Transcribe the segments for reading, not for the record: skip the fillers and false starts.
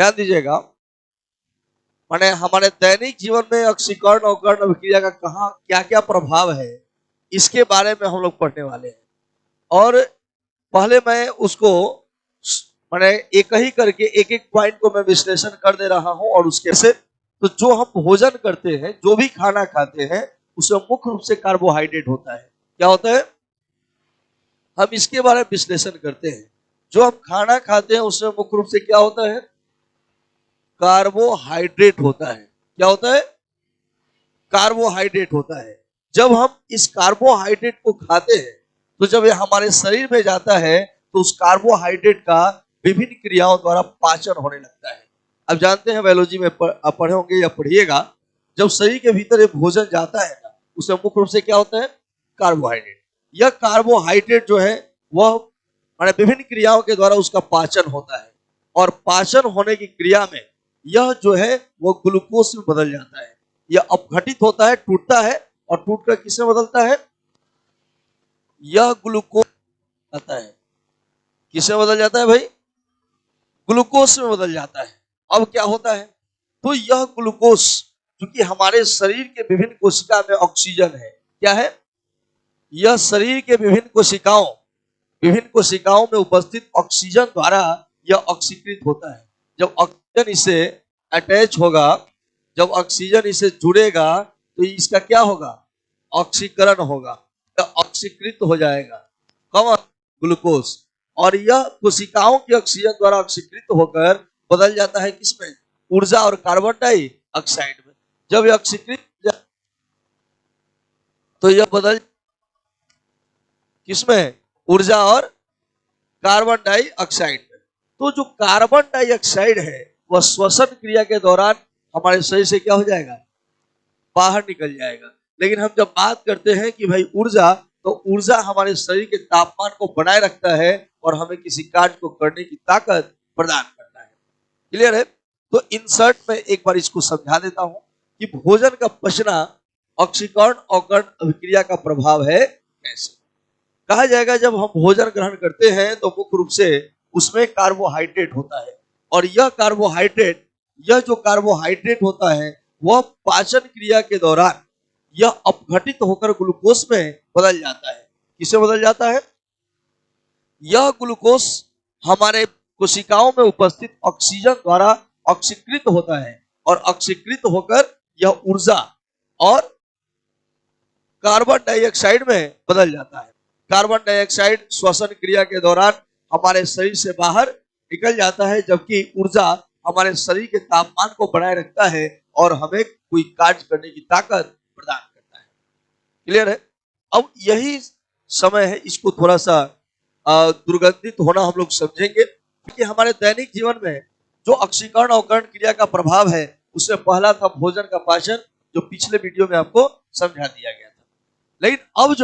ध्यान दीजिएगा, माने हमारे दैनिक जीवन में ऑक्सीकरण और कर्ण अभिक्रिया का कहाँ क्या क्या प्रभाव है, इसके बारे में हम लोग पढ़ने वाले हैं। और पहले मैं उसको माने एक ही करके एक एक पॉइंट को मैं विश्लेषण कर दे रहा हूं। और उसके से तो जो हम भोजन करते हैं, जो भी खाना खाते हैं, उसमें मुख्य रूप से कार्बोहाइड्रेट होता है। क्या होता है, हम इसके बारे में विश्लेषण करते हैं। जो हम खाना खाते हैं उसमें मुख्य रूप से क्या होता है, कार्बोहाइड्रेट होता है। क्या होता है, कार्बोहाइड्रेट होता है। जब हम इस कार्बोहाइड्रेट को खाते हैं तो जब ये हमारे शरीर में जाता है तो उस कार्बोहाइड्रेट का विभिन्न क्रियाओं द्वारा पाचन होने लगता है। अब जानते हैं, बायोलॉजी में आप पढ़े होंगे या पढ़िएगा, जब शरीर के भीतर एक भोजन जाता है ना, उसमें मुख्य रूप से क्या होता है, कार्बोहाइड्रेट। यह कार्बोहाइड्रेट जो है वह माने विभिन्न क्रियाओं के द्वारा उसका पाचन होता है। और पाचन होने की क्रिया में यह जो है वो ग्लूकोज में बदल जाता है। यह अपघटित होता है, टूटता है, और टूटकर किसमें बदलता है, यह ग्लूकोज आता है। किसमें बदल जाता है भाई, ग्लूकोज में बदल जाता है। अब क्या होता है, तो यह ग्लूकोज क्योंकि हमारे शरीर के विभिन्न कोशिका में ऑक्सीजन है, क्या है, यह शरीर के विभिन्न कोशिकाओं में उपस्थित ऑक्सीजन द्वारा यह ऑक्सीकृत होता है। जब ऑक्सीजन इसे अटैच होगा, जब ऑक्सीजन इसे जुड़ेगा तो इसका क्या होगा, ऑक्सीकरण होगा, तो ऑक्सीकृत हो जाएगा कौन, ग्लूकोज। और यह कोशिकाओं की ऑक्सीजन द्वारा ऑक्सीकृत होकर बदल जाता है किसमें, ऊर्जा और कार्बन डाइऑक्साइड में। जब यह ऑक्सीकृत तो यह बदल किसमें, ऊर्जा और कार्बन डाइऑक्साइड में। तो जो कार्बन डाइऑक्साइड है वह श्वसन क्रिया के दौरान हमारे शरीर से क्या हो जाएगा, बाहर निकल जाएगा। लेकिन हम जब बात करते हैं कि भाई ऊर्जा, तो ऊर्जा हमारे शरीर के तापमान को बनाए रखता है और हमें किसी कार्य को करने की ताकत प्रदान करता है। क्लियर है। तो इन शॉर्ट में एक बार इसको समझा देता हूं कि भोजन का पचना ऑक्सीकरण और कर्ण अभिक्रिया का प्रभाव है कैसे। कहा जाएगा जब हम भोजन ग्रहण करते हैं तो मुख्य रूप से उसमें कार्बोहाइड्रेट होता है। और यह जो कार्बोहाइड्रेट होता है वह पाचन क्रिया के दौरान यह अपघटित होकर ग्लूकोज में बदल जाता है। किसे बदल जाता है, यह ग्लूकोज हमारे कोशिकाओं में उपस्थित ऑक्सीजन द्वारा ऑक्सीकृत होता है और ऑक्सीकृत होकर यह ऊर्जा और कार्बन डाइऑक्साइड में बदल जाता है। कार्बन डाइऑक्साइड श्वसन क्रिया के दौरान हमारे शरीर से बाहर निकल जाता है, जबकि ऊर्जा हमारे शरीर के तापमान को बनाए रखता है और हमें कोई कार्य करने की ताकत प्रदान करता है। क्लियर है। अब यही समय है, इसको थोड़ा सा दुर्गंधित होना हम लोग समझेंगे कि हमारे दैनिक जीवन में जो ऑक्सीकरण और कर्ण क्रिया का प्रभाव है उसमें पहला था भोजन का पाचन, जो पिछले वीडियो में आपको समझा दिया गया था। लेकिन अब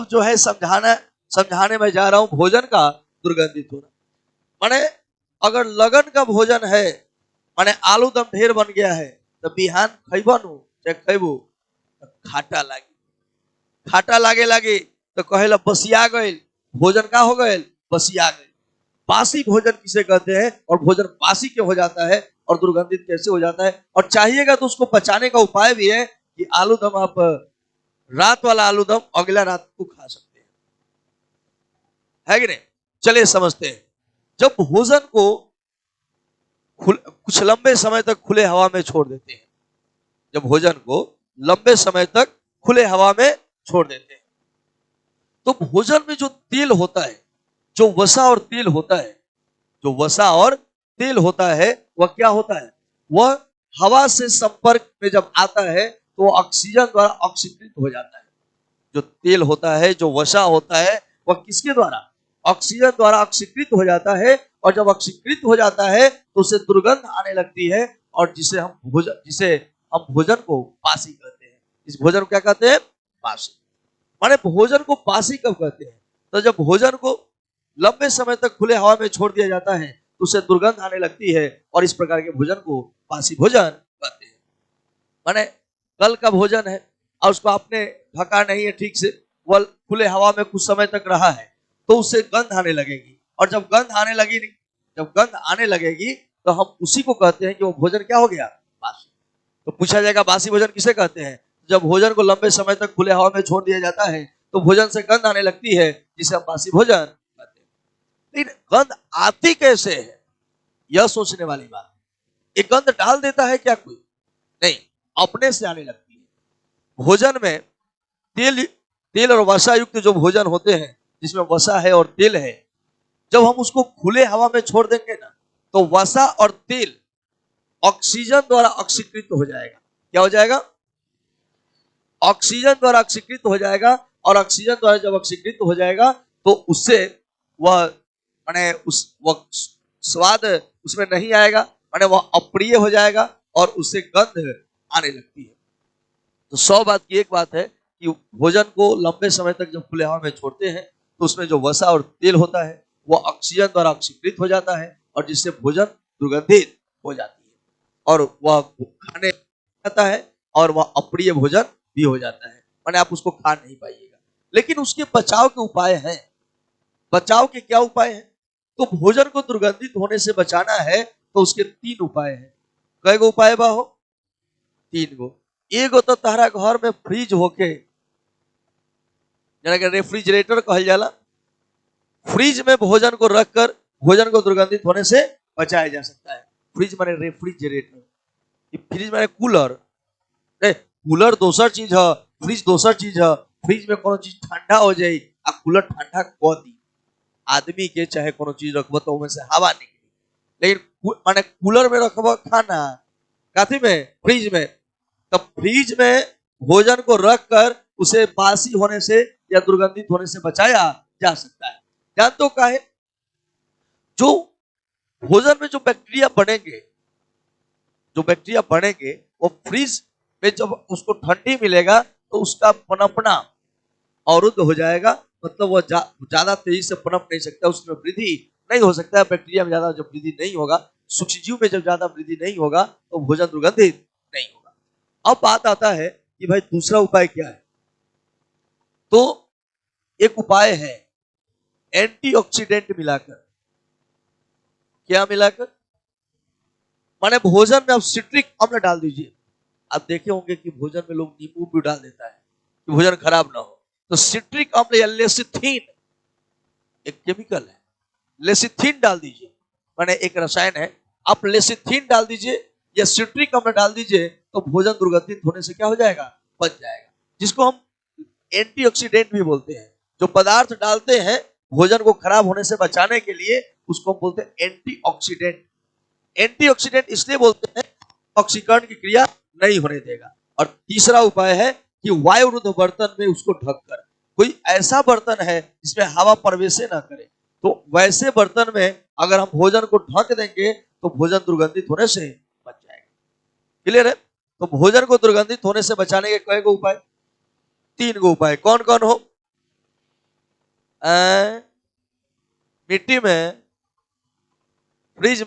जो है समझाने में जा रहा हूं भोजन का दुर्गंधित होना। माने अगर लगन का भोजन है, माने आलू दम ढेर बन गया है, तो बिहान खैबनु चाहे खैबू खाटा लागे तो कहेला बसिया गए, भोजन का हो गए, बसिया गए। बासी भोजन किसे कहते हैं, और भोजन बासी क्यों हो जाता है और दुर्गंधित कैसे हो जाता है। और चाहिएगा तो उसको पचाने का उपाय भी है कि आलू दम आप रात वाला आलू दम अगला रात को खा सकते हैं, है कि नहीं। चलिए समझते हैं। जब भोजन को कुछ लंबे समय तक खुले हवा में छोड़ देते हैं, जब भोजन को लंबे समय तक खुले हवा में छोड़ देते हैं तो भोजन में जो तेल होता है, जो वसा और तेल होता है, जो वसा और तेल होता है वह क्या होता है, वह हवा से संपर्क में जब आता है तो ऑक्सीजन द्वारा ऑक्सीकृत हो जाता है। जो तेल होता है, जो वसा होता है, वह किसके द्वारा, ऑक्सीजन द्वारा ऑक्सीकृत हो जाता है। और जब ऑक्सीकृत हो जाता है तो उसे दुर्गंध आने लगती है, और जिसे हम भोजन को बासी कहते हैं। इस भोजन को क्या कहते हैं, बासी। माने भोजन को बासी कब कहते हैं, तो जब भोजन को लंबे समय तक खुले हवा में छोड़ दिया जाता है तो उसे दुर्गंध आने लगती है, और इस प्रकार के भोजन को बासी भोजन कहते हैं। माने कल का भोजन है और उसको आपने ढका नहीं है ठीक से, वह खुले हवा में कुछ समय तक रहा है, तो उससे गंध आने लगेगी। और जब गंध आने लगेगी तो हम उसी को कहते हैं कि वो भोजन क्या हो गया, बासी। तो पूछा जाएगा बासी भोजन किसे कहते हैं? जब भोजन को लंबे समय तक खुले हवा में छोड़ दिया जाता है तो भोजन से गंध आने लगती है, जिसे हम बासी भोजन कहते हैं। लेकिन गंध आती कैसे है, यह सोचने वाली बात है। एक गंध डाल देता है क्या कोई? नहीं, अपने से आने लगती है। भोजन में तेल तेल और वसा युक्त जो भोजन होते हैं, जिसमें वसा है और तेल है, जब हम उसको खुले हवा में छोड़ देंगे ना, तो वसा और तेल ऑक्सीजन द्वारा ऑक्सीकृत हो जाएगा। क्या हो जाएगा? ऑक्सीजन द्वारा ऑक्सीकृत हो जाएगा। और ऑक्सीजन द्वारा जब ऑक्सीकृत हो जाएगा तो उससे वह माने उस वह स्वाद उसमें नहीं आएगा, माने वह अप्रिय हो जाएगा और उससे गंध आने लगती है। तो 100 बात की एक बात है कि भोजन को लंबे समय तक जब खुले हवा में छोड़ते हैं तो उसमें जो वसा और तेल होता है वह ऑक्सीजन द्वारा ऑक्सीकृत हो जाता है और जिससे भोजन दुर्गंधित हो जाती है और वह खाने जाता है और वह अप्रिय भोजन भी हो जाता है, माने आप उसको खा नहीं पाइएगा। लेकिन उसके बचाव के उपाय हैं। बचाव के क्या उपाय हैं? तो भोजन को दुर्गंधित होने से बचाना है तो उसके 3 उपाय हैं। कई गो उपाय बा हो? 3 गो। एगो तो तारा घर में फ्रिज होके, जना के रेफ्रिजरेटर कहल जाला, फ्रिज में भोजन को रखकर भोजन को दुर्गंधित होने से बचाया जा सकता है। फ्रिज माने रेफ्रिजरेटर, फ्रिज माने कूलर। कूलर दोसर चीज है, फ्रिज दोसर चीज है। फ्रिज में कोनो चीज ठंडा हो जाए आ कूलर ठंडा कर दी, आदमी के चाहे कोनो चीज रखबो तो उसमें से हवा निकली। लेकिन माने कूलर में रखबो खाना, काफी में फ्रिज में, तब फ्रिज में भोजन को रखकर उसे बासी होने से या दुर्गंधित होने से बचाया जा सकता है। जान तो का है, जो भोजन में जो बैक्टीरिया बनेंगे, जो बैक्टीरिया बनेंगे वो फ्रिज में जब उसको ठंडी मिलेगा तो उसका पनपना अवरुद्ध हो जाएगा। मतलब वो ज्यादा तेजी से पनप नहीं सकता, उसमें वृद्धि नहीं हो सकता है। बैक्टीरिया में ज्यादा जब वृद्धि नहीं होगा, सूक्ष्मजीव में जब ज्यादा वृद्धि नहीं होगा तो भोजन दुर्गंधित नहीं होगा। अब बात आता है कि भाई दूसरा उपाय क्या है? तो एक उपाय है एंटीऑक्सीडेंट मिलाकर। क्या मिलाकर? माने भोजन में आप सिट्रिक अम्ल डाल दीजिए। आप देखे होंगे कि भोजन में लोग नींबू भी डाल देता है कि भोजन खराब ना हो। तो सिट्रिक अम्ल या लेसिथिन एक केमिकल है, लेसिथिन डाल दीजिए, माने एक रसायन है। आप लेसिथिन डाल दीजिए या सिट्रिक अम्ल डाल दीजिए तो भोजन दुर्गंधित होने से क्या हो जाएगा? बच जाएगा। जिसको हम एंटीऑक्सीडेंट भी बोलते हैं। जो पदार्थ डालते हैं भोजन को खराब होने से बचाने के लिए, उसको हम बोलते हैं एंटीऑक्सीडेंट। एंटीऑक्सीडेंट इसलिए बोलते हैं ऑक्सीकरण की क्रिया नहीं होने देगा। और तीसरा उपाय है कि वायुरुद्ध बर्तन में उसको ढककर, कोई ऐसा बर्तन है जिसमें हवा प्रवेश ना करे, तो वैसे बर्तन में अगर हम भोजन को ढक देंगे तो भोजन दुर्गंधित होने से बच जाएगा। क्लियर है? तो भोजन को दुर्गंधित होने से बचाने के कई गो उपाय? 3 गो उपाय। कौन कौन हो? मिट्टी में, फ्रिज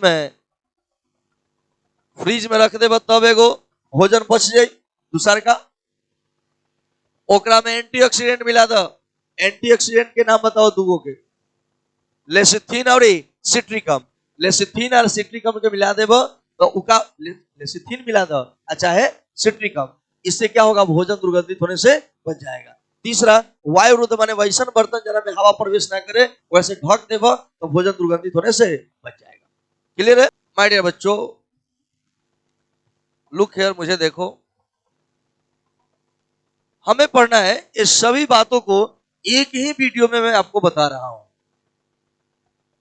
में रख दे तब एगो भोजन बच जाए। दूसर का ओकरा में एंटीऑक्सीडेंट मिला दो। एंटीऑक्सीडेंट के नाम बताओ दूगो के? लेसिथिन और सिट्रिकम। लेसिथिन और सिट्रिकम के मिला देबो तो उका लेसिथिन मिला दो, अच्छा है सिट्रिकम। इससे क्या होगा? भोजन दुर्गंधित होने से बच जाएगा। तीसरा वायुरुद्ध, माने वैसन बर्तन जरा में हवा प्रवेश ना करे वैसे ढक देबो तो भोजन दुर्गंधित होने से बच जाएगा। क्लियर है माय डियर बच्चों? लुक हियर, मुझे देखो, हमें पढ़ना है ये सभी बातों को एक ही वीडियो में मैं आपको बता रहा हूं।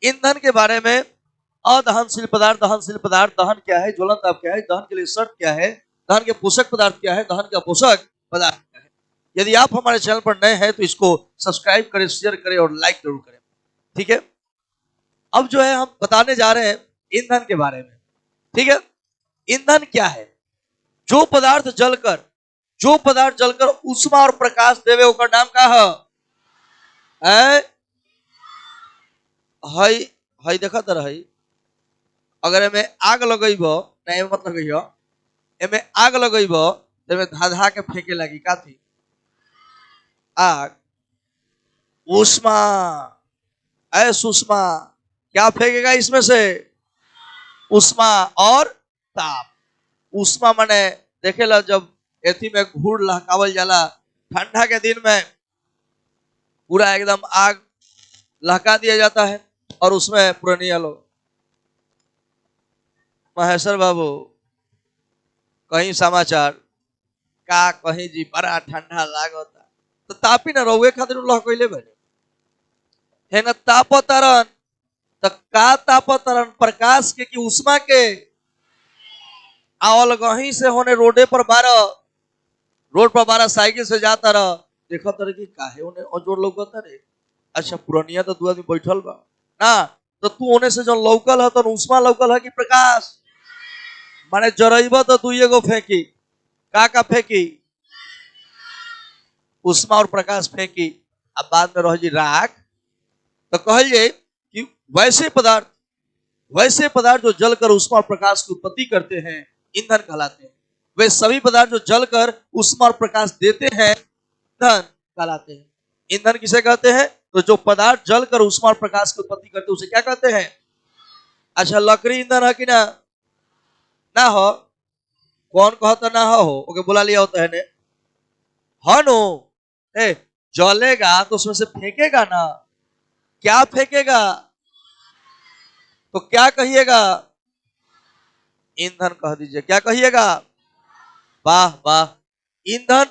ईंधन के बारे में, अदहनशील पदार्थ, दहनशील पदार्थ, दहन क्या है, ज्वलन ताप क्या है, दहन के लिए शर्त क्या है, दहन के पोषक पदार्थ क्या है, दहन का पोषक पदार्थ क्या है। यदि आप हमारे चैनल पर नए हैं तो इसको सब्सक्राइब करें, शेयर करें और लाइक जरूर करें। ठीक है? अब जो है हम बताने जा रहे हैं ईंधन के बारे में। ठीक है? ईंधन क्या है? जो पदार्थ जलकर उष्मा और प्रकाश देवे ओकर नाम का है? हई हई देखा तर हई, अगर एमे आग लगेब ना, मत लगइयो, एमे आग लगेब तो एमे धा के फेंके लगी काथी? आग। उष्मा। सुषमा क्या फेंकेगा इसमें से? उष्मा और ताप। उष्मा माने देखेला जब एथी में घूर लहकावल जाला ठंडा के दिन में पूरा एकदम आग लहका दिया जाता है और उसमें पुरानिया लोग महेश्वर बाबू कहीं समाचार का कहीं जी बड़ा ठंडा लागता तो तापी न रहुए खातिर लहकइले बने है न तापतरन तो का तापतरन प्रकाश के कि उष्मा के आवल गही से होने रोडे पर बारह रोड पर बारह साइकिल से जाता रह देखो तरह की काहे उन्हें अजोर लौकता रे। अच्छा पुरानिया तो दू आदमी बैठल बा ना तो तू होने से जो लौकल है तो उष्मा लौकल है कि प्रकाश माने जरइबा तो तू एगो फेंकी का फेंकी उष्मा और प्रकाश फेंकी अब बाद में रह जी राख तो कहल जाए कि वैसे पदार्थ जो जलकर उष्मा और प्रकाश की उत्पत्ति करते हैं ईंधन कहलाते हैं। वे सभी पदार्थ जो जलकर उष्मा और प्रकाश देते हैं ईंधन कहलाते हैं। ईंधन किसे कहते हैं तो जो पदार्थ जलकर उष्मा और प्रकाश की उत्पत्ति करते हैं उसे क्या कहते हैं। अच्छा लकड़ी ईंधन है कि ना ना हो कौन कहता ना हो ओके बुला लिया होता है ने हाँ नो ए जलेगा तो उसमें से फेंकेगा ना क्या फेंकेगा तो क्या कहिएगा ईंधन कह दीजिए क्या कहिएगा। वाह वाह ईंधन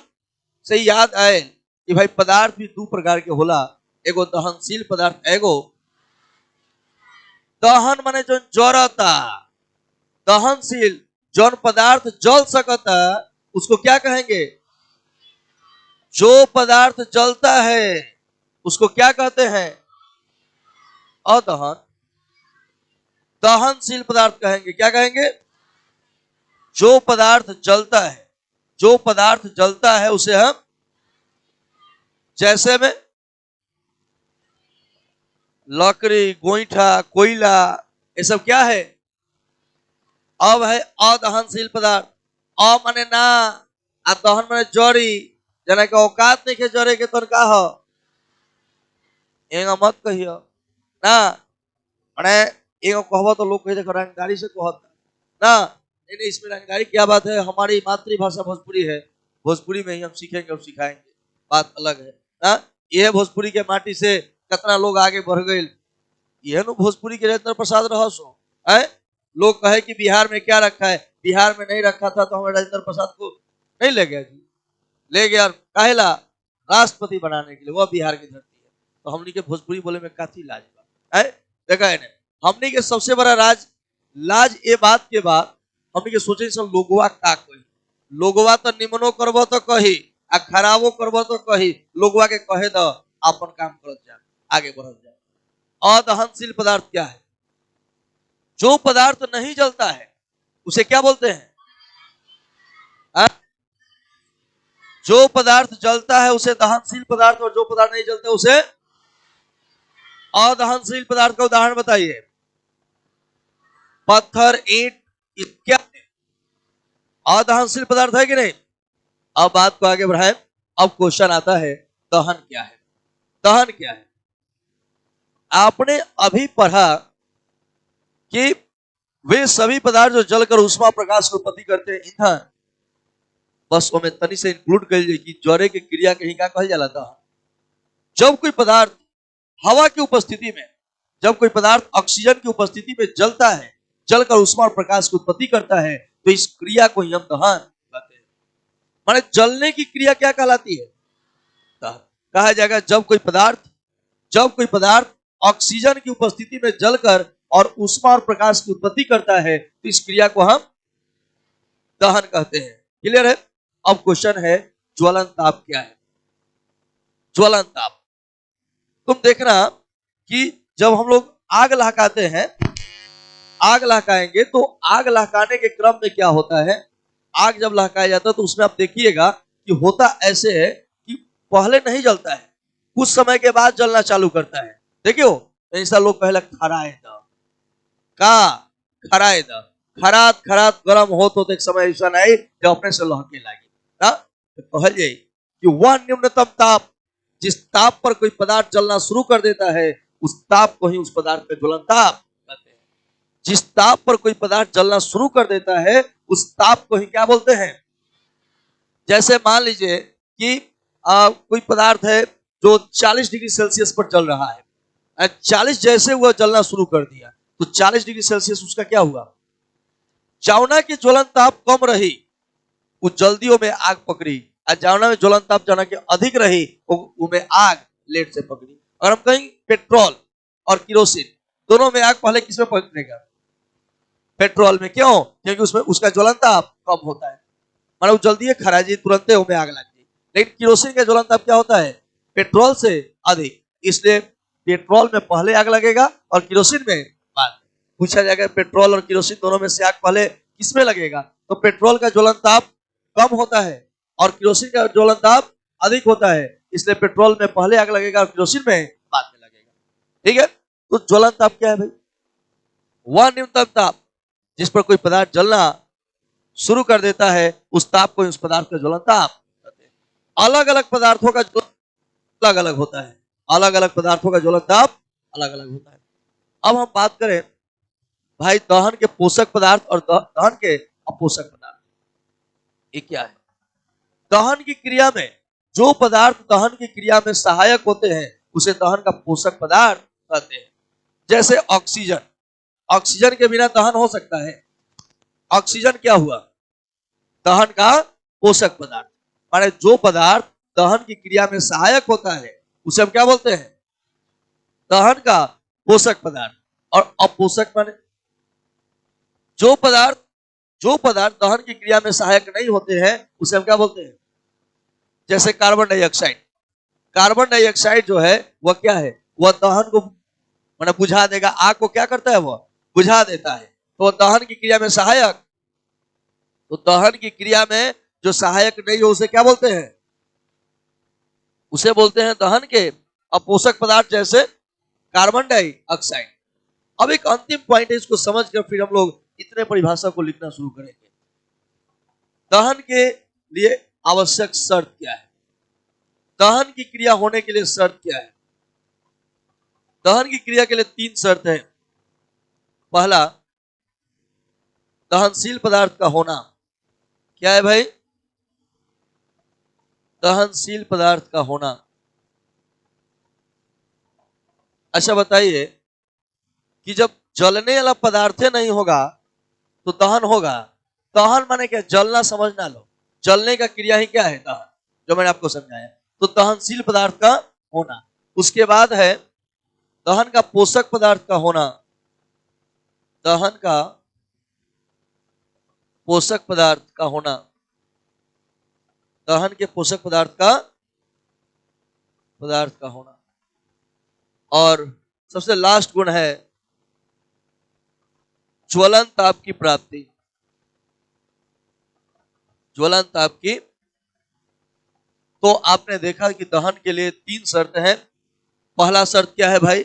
से याद आए कि भाई पदार्थ भी दो प्रकार के होला एगो दहनशील पदार्थ एगो दहन माने जो जरता दहनशील जौन पदार्थ जल सकता उसको क्या कहेंगे जो पदार्थ जलता है उसको क्या कहते हैं अदहन दहनशील पदार्थ कहेंगे क्या कहेंगे जो पदार्थ जलता है उसे हम जैसे में लकड़ी गोईठा कोयला ये सब क्या है अब है अदहनशील पदार्थ अ माने ना आ दहन माने जड़ी जना के औकात नहीं के जड़े के तो का हो एंगा मत कहियो ना माने एगो कहबो तो लोग कहे देखो रंगदारी से कहता ना नहीं इसमें रंगदारी क्या बात है हमारी मातृभाषा भोजपुरी है भोजपुरी में ही हम सीखेंगे और सिखाएंगे बात अलग है ना यह भोजपुरी के माटी से कितना लोग आगे बढ़ गए यह नो भोजपुरी के राजेंद्र प्रसाद रहसो है लोग कहे कि बिहार में क्या रखा है बिहार में नहीं रखा था तो हमें राजेंद्र प्रसाद को नहीं ले गया जी ले गया काहेला राष्ट्रपति बनाने के लिए वो बिहार की धरती है तो हमनी के भोजपुरी बोले में काफी लाज है देखा है हमनी के सबसे बड़ा लाज ये बात के बाद हमनी के सोचे सब लोगवा का कही लोगवा तो निमनो करबो तो कही आ खराबो करबो तो कही लोगवा के कहे दो अपन काम करत जा आगे बढ़त जा। अदहनशील पदार्थ क्या है जो पदार्थ नहीं जलता है उसे क्या बोलते हैं आ? जो पदार्थ जलता है उसे दहनशील पदार्थ और जो पदार्थ नहीं जलता उसे अदहनशील पदार्थ का उदाहरण बताइए पत्थर ईंट इत्यादि अदहनशील पदार्थ है कि नहीं। अब बात को आगे बढ़ाए अब क्वेश्चन आता है दहन क्या है दहन क्या है आपने अभी पढ़ा कि वे सभी पदार्थ जो जलकर उष्मा प्रकाश की उत्पत्ति करते हैं ईंधन बस वो में तनी से इंक्लूड कर लीजिए कि जरे के क्रिया के ही क्या कहल जाला दहन जब कोई पदार्थ हवा की उपस्थिति में जब कोई पदार्थ ऑक्सीजन की उपस्थिति में जलता है जलकर उष्मा और प्रकाश की उत्पत्ति करता है तो इस क्रिया को ही हम दहन कहते हैं। माने जलने की क्रिया क्या कहलाती है दहन कहा जाएगा जब कोई पदार्थ ऑक्सीजन की उपस्थिति में जलकर और उष्मा और प्रकाश की उत्पत्ति करता है तो इस क्रिया को हम दहन कहते हैं। क्लियर है। अब क्वेश्चन है ज्वलन ताप क्या है ज्वलन ताप तुम देखना कि जब हम लोग आग लहकाते हैं आग लहकाएंगे तो आग लहकाने के क्रम में क्या होता है आग जब लहकाया जाता है तो उसमें आप देखिएगा कि होता ऐसे है कि पहले नहीं जलता है कुछ समय के बाद जलना चालू करता है देखियो ऐसा लोग पहले खराए खरात खरात गरम होते एक समय ऐसा नहीं जो अपने से लहके लगी तो कहल जाए कि वह न्यूनतम ताप जिस ताप पर कोई पदार्थ जलना शुरू कर देता है उस ताप को ही उस पदार्थ का ज्वलन ताप कहते हैं। जिस ताप पर कोई पदार्थ जलना शुरू कर देता है उस ताप को ही क्या बोलते हैं। जैसे मान लीजिए कि कोई पदार्थ है जो 40 डिग्री सेल्सियस पर जल रहा है, 40 जैसे वह जलना शुरू कर दिया तो 40 डिग्री सेल्सियस उसका क्या हुआ, जावना की ज्वलन ताप कम रही वो जल्दियों में आग पकड़ी, और जावना में ज्वलन ताप जाना के अधिक रही वो में आग लेट से पकड़ी। अगर हम कहीं पेट्रोल और किरोसिन दोनों में आग पहले किसमें पकड़ेगा, पेट्रोल में। क्यों, क्योंकि उसमें उसका ज्वलन ताप कम होता है, मतलब जल्दी खरा जी तुरंत में आग लग गई। लेकिन किरोसिन का ज्वलन ताप क्या होता है, पेट्रोल से अधिक, इसलिए पेट्रोल में पहले आग लगेगा और किरोसिन में बाद में। पूछा जाएगा पेट्रोल और किरोसिन दोनों में से आग पहले किसमें लगेगा, तो पेट्रोल का ज्वलन ताप कम होता है और किरोसिन का ज्वलन ताप अधिक होता है, इसलिए पेट्रोल में पहले आग लगेगा और किरोसिन में बाद में लगेगा। ठीक है, तो ज्वलन ताप क्या है भाई, वह न्यूनतम ताप जिस पर कोई पदार्थ जलना शुरू कर देता है उस ताप को उस पदार्थ का ज्वलन ताप कहते हैं। अलग अलग पदार्थों का अलग अलग होता है, अलग अलग पदार्थों का ज्वलन ताप अलग अलग होता है। अब हम बात करें भाई दहन के पोषक पदार्थ और दहन के अपोषक पदार्थ, ये क्या है। दहन की क्रिया में जो पदार्थ दहन की क्रिया में सहायक होते हैं उसे दहन का पोषक पदार्थ कहते हैं। जैसे ऑक्सीजन, ऑक्सीजन के बिना दहन हो सकता है, ऑक्सीजन क्या हुआ, दहन का पोषक पदार्थ। माने जो पदार्थ दहन की क्रिया में सहायक होता है उसे हम क्या बोलते हैं, दहन का पोषक पदार्थ। और अपोषक माने जो पदार्थ दहन की क्रिया में सहायक नहीं होते हैं उसे हम क्या बोलते हैं। जैसे कार्बन डाइऑक्साइड, कार्बन डाइऑक्साइड जो है वह क्या है, वह दहन को माने बुझा देगा, आग को क्या करता है, वह बुझा देता है, तो दहन की क्रिया में सहायक। तो दहन की क्रिया में जो सहायक नहीं हो उसे क्या बोलते हैं, उसे बोलते हैं दहन के अपोषक पदार्थ, जैसे कार्बन डाइऑक्साइड। अब एक अंतिम पॉइंट है, इसको समझकर फिर हम लोग इतने परिभाषा को लिखना शुरू करेंगे। दहन के लिए आवश्यक शर्त क्या है, दहन की क्रिया होने के लिए शर्त क्या है। दहन की क्रिया के लिए 3 शर्त है। पहला, दहनशील पदार्थ का होना। क्या है भाई, दहनशील पदार्थ का होना। अच्छा बताइए कि जब जलने वाला पदार्थ नहीं होगा तो दहन होगा। दहन माने क्या, जलना समझना लो, जलने का क्रिया ही क्या है, दहन, जो मैंने आपको समझाया। तो दहनशील पदार्थ का होना। उसके बाद है दहन का पोषक पदार्थ का होना, दहन का पोषक पदार्थ का होना, दहन के पोषक पदार्थ का होना। और सबसे लास्ट गुण है ज्वलन ताप की प्राप्ति, ज्वलन ताप की। तो आपने देखा कि दहन के लिए 3 शर्त हैं। पहला शर्त क्या है भाई,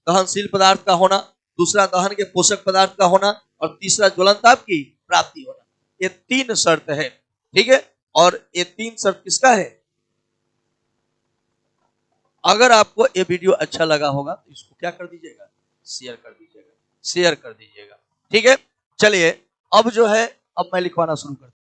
दहनशील पदार्थ का होना, दूसरा दहन के पोषक पदार्थ का होना, और तीसरा ज्वलन ताप की प्राप्ति होना। ये 3 शर्त है, ठीक है। और ये 3 शर्त किसका है। अगर आपको ये वीडियो अच्छा लगा होगा तो इसको क्या कर दीजिएगा, शेयर कर दीजिएगा, शेयर कर दीजिएगा, ठीक है। चलिए अब जो है, अब मैं लिखवाना शुरू करता हूं।